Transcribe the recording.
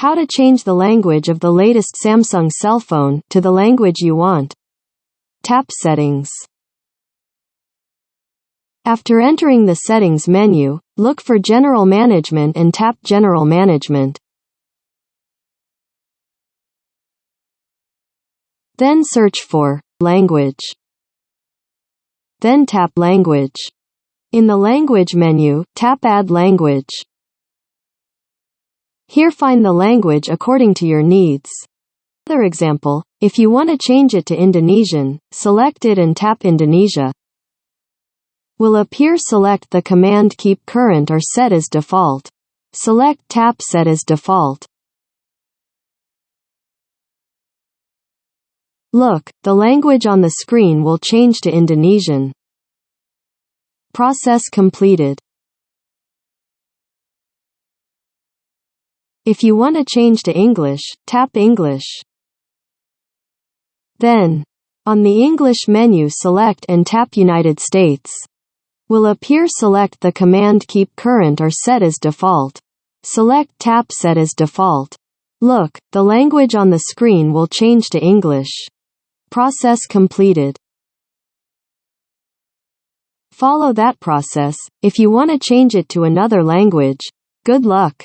How to change the language of the latest Samsung cell phone to the language you want. Tap Settings. After entering the Settings menu, look for General Management and tap General Management. Then search for Language. Then tap Language. In the Language menu, tap Add Language. Here find the language according to your needs. Another example, if you want to change it to Indonesian, select it and tap Indonesia. Will appear. Select the command Keep Current or Set as Default. Select Tap Set as Default. Look, the language on the screen will change to Indonesian. Process completed. If you want to change to English, tap English. Then, on the English menu select and tap United States. Will appear. Select the command Keep Current or Set as Default. Select Tap Set as Default. Look, the language on the screen will change to English. Process completed. Follow that process. If you want to change it to another language, good luck.